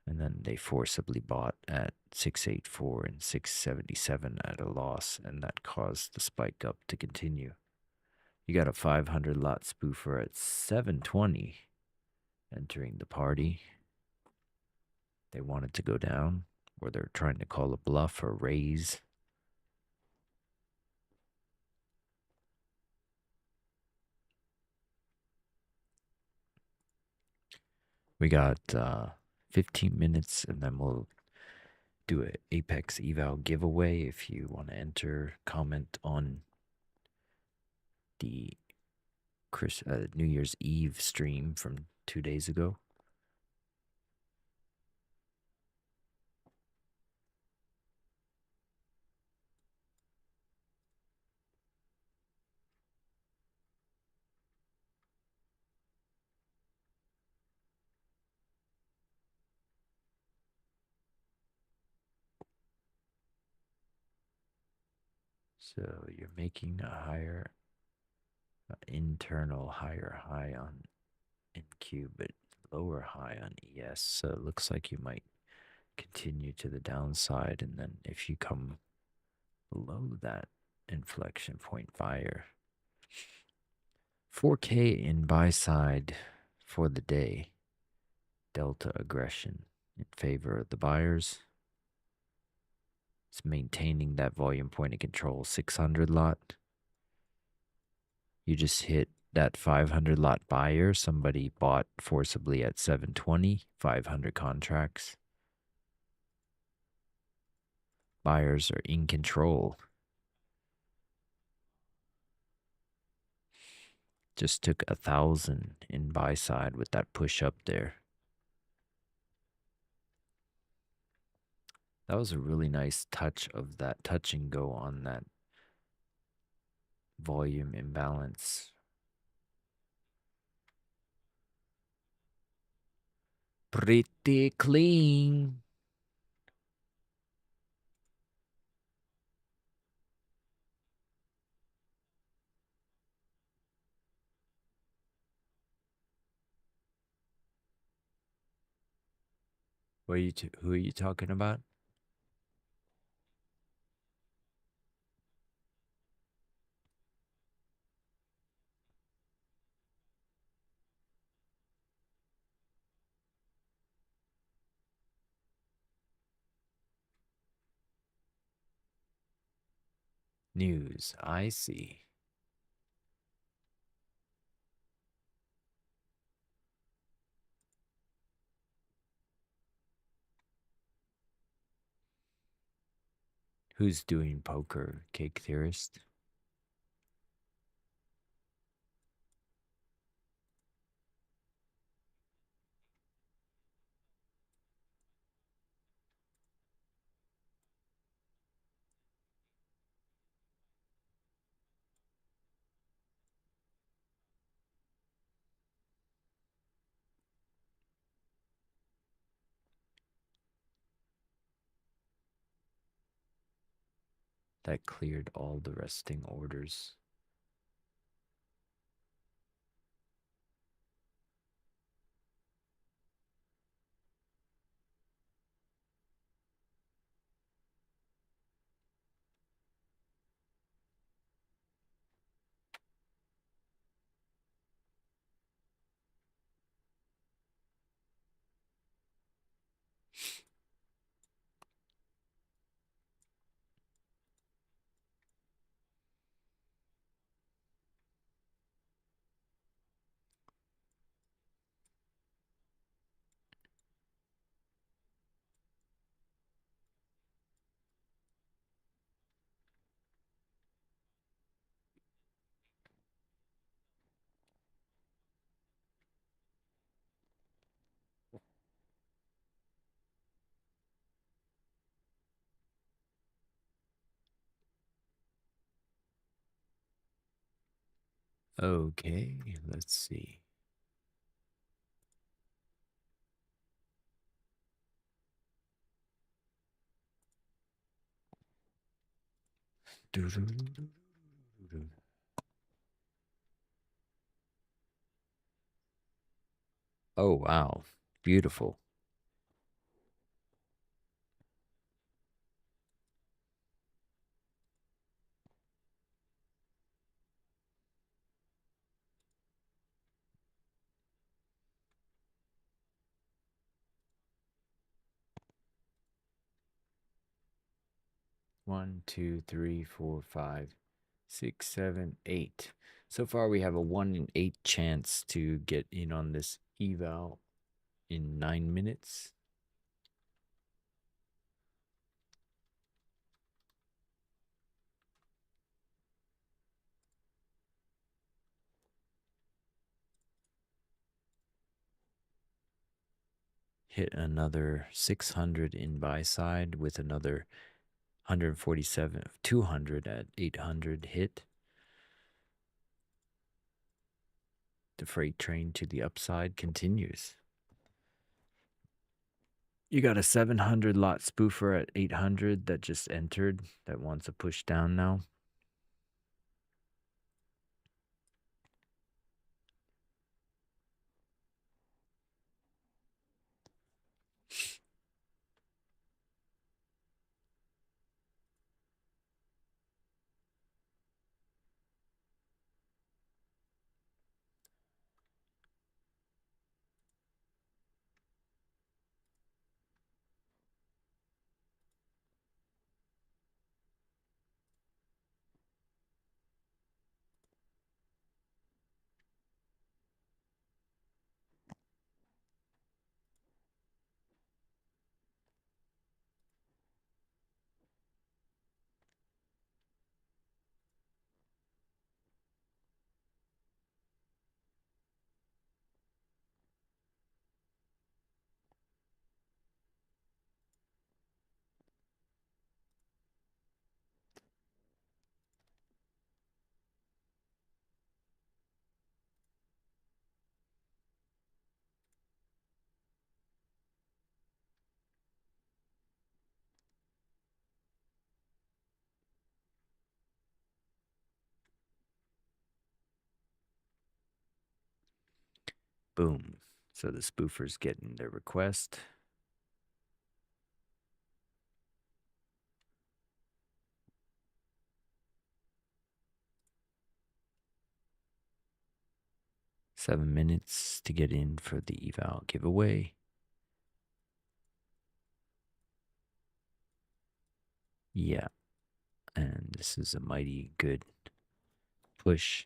and then they forcibly bought at 684 and 677 at a loss, and that caused the spike up to continue. You got a 500 lot spoofer at 720 entering the party. They wanted to go down, or they're trying to call a bluff or raise. We got 15 minutes, and then we'll do an Apex eval giveaway. If you want to enter, comment on the New Year's Eve stream from 2 days ago. So you're making a higher internal higher high on NQ, but lower high on ES. So it looks like you might continue to the downside, and then if you come below that inflection point buyer, 4K in buy side for the day. Delta aggression in favor of the buyers. It's maintaining that volume point of control 600 lot. You just hit that 500 lot buyer. Somebody bought forcibly at 720, 500 contracts. Buyers are in control. Just took 1,000 in buy side with that push up there. That was a really nice touch of that touch and go on that volume imbalance. Pretty clean. Who are you talking about? News, I see. Who's doing poker, Cake Theorist? That cleared all the resting orders. Okay, let's see. Oh, wow. Beautiful. One, two, three, four, five, 6, 7, 8. So far, we have a 1 in 8 chance to get in on this eval in 9 minutes. Hit another 600 in buy side with another 147, 200 at 800 hit. The freight train to the upside continues. You got a 700 lot spoofer at 800 that just entered that wants a push down now. Boom. So the spoofer's getting their request. Seven minutes to get in for the eval giveaway. Yeah. And This is a mighty good push.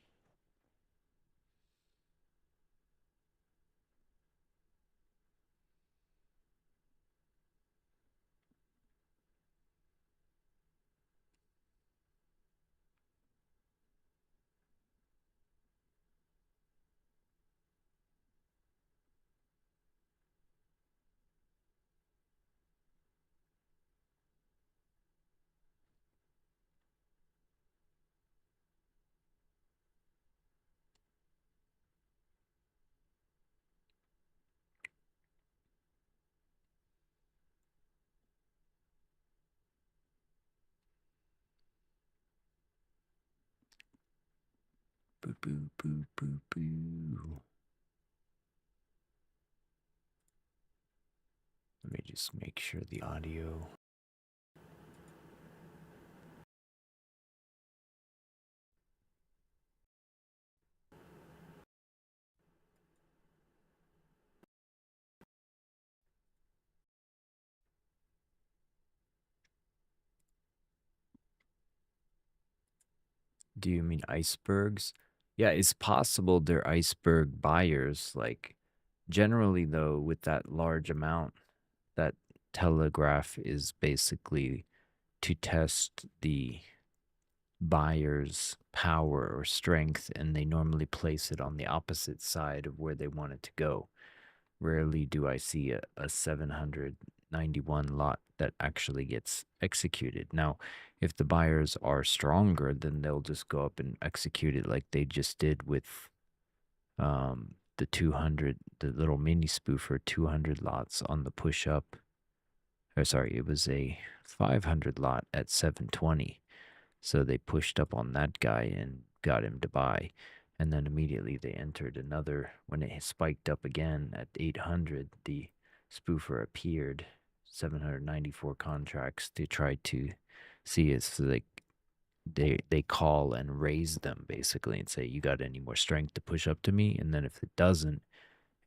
Boo, boo, boo, boo, boo. Let me just make sure the audio. Do you mean icebergs? Yeah, it's possible they're iceberg buyers. Like, generally, though, with that large amount, that telegraph is basically to test the buyer's power or strength, and they normally place it on the opposite side of where they want it to go. Rarely do I see a 791 lot that actually gets executed. Now, if the buyers are stronger, then they'll just go up and execute it like they just did with the 200, the little mini spoofer 200 lots on the push up. Or sorry, it was a 500 lot at 720. So they pushed up on that guy and got him to buy. And then immediately they entered another. When it spiked up again at 800, the spoofer appeared, 794 contracts to try to see it. So they call and raise them basically and say, you got any more strength to push up to me? And then if it doesn't,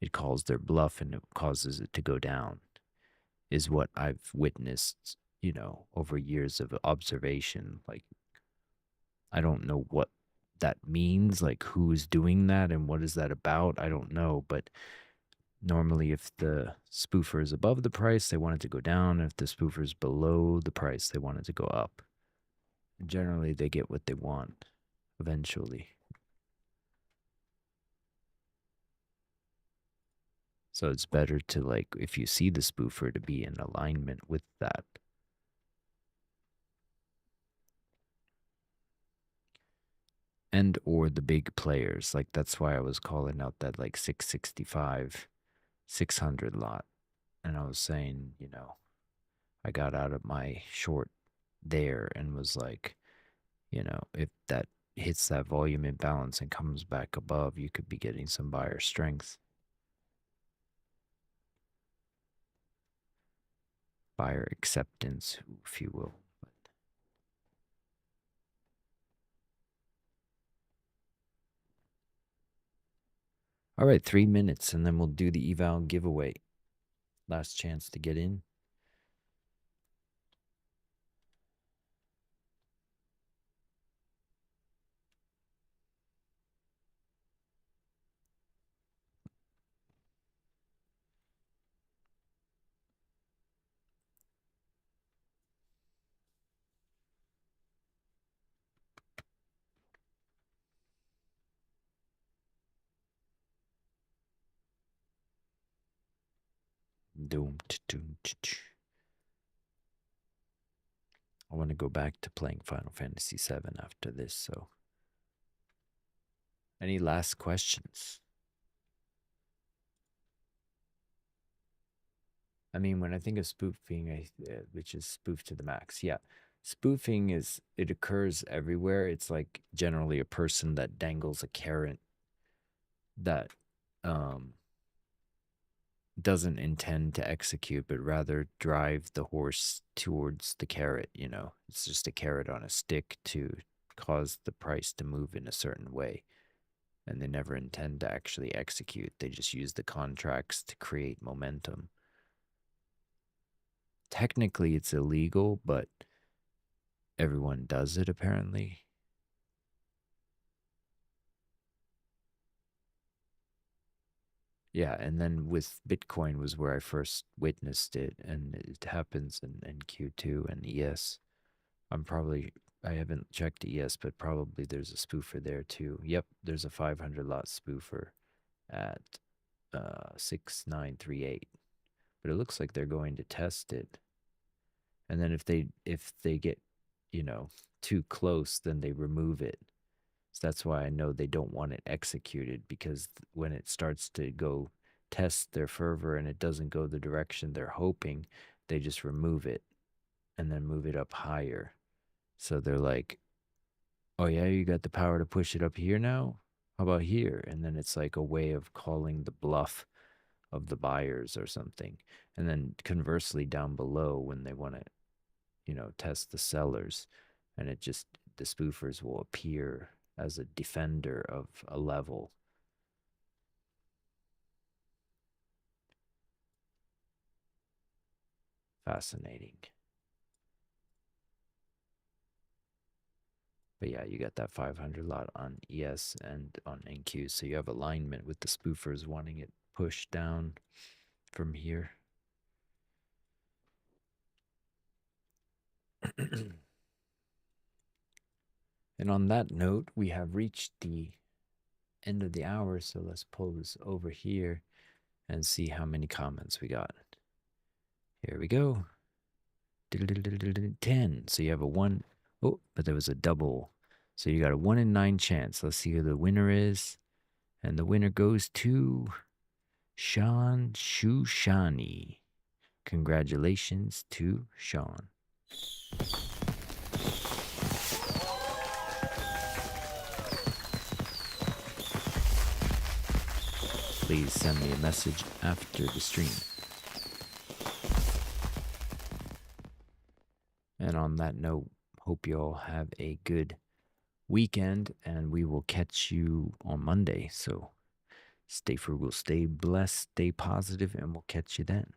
it calls their bluff and it causes it to go down, is what I've witnessed, over years of observation. Like, I don't know what that means, like who is doing that and what is that about. I don't know, but normally if the spoofer is above the price, they want it to go down. If the spoofer is below the price, they want it to go up. And generally, they get what they want eventually. So it's better to, like, if you see the spoofer, to be in alignment with that. And or the big players. Like, that's why I was calling out that like 665, 600 lot. And I was saying, I got out of my short there and was like, if that hits that volume imbalance and comes back above, you could be getting some buyer strength. Buyer acceptance, if you will. All right, 3 minutes, and then we'll do the eval giveaway. Last chance to get in. Doom. I want to go back to playing Final Fantasy VII after this, so. Any last questions? I mean, when I think of spoofing, which is spoof to the max, yeah. Spoofing it occurs everywhere. It's like generally a person that dangles a carrot that doesn't intend to execute, but rather drive the horse towards the carrot, It's just a carrot on a stick to cause the price to move in a certain way. And they never intend to actually execute. They just use the contracts to create momentum. Technically, it's illegal, but everyone does it apparently. Yeah, and then with Bitcoin was where I first witnessed it, and it happens in Q2 and ES. I haven't checked ES, but probably there's a spoofer there too. Yep, there's a 500 lot spoofer at 6938. But it looks like they're going to test it. And then if they get, you know, too close, then they remove it. So that's why I know they don't want it executed, because when it starts to go test their fervor and it doesn't go the direction they're hoping, they just remove it and then move it up higher. So they're like, oh yeah, you got the power to push it up here now? How about here? And then it's like a way of calling the bluff of the buyers or something. And then conversely down below, when they want to, test the sellers, and the spoofers will appear as a defender of a level. Fascinating. But yeah, you got that 500 lot on ES and on NQ. So you have alignment with the spoofers wanting it pushed down from here. And on that note, we have reached the end of the hour. So let's pull this over here and see how many comments we got. Here we go. 10. So you have a 1. Oh, but there was a double. So you got a 1 in 9 chance. Let's see who the winner is. And the winner goes to Sean Shushani. Congratulations to Sean. Please send me a message after the stream. And on that note, hope you all have a good weekend, and we will catch you on Monday. So stay frugal, stay blessed, stay positive, and we'll catch you then.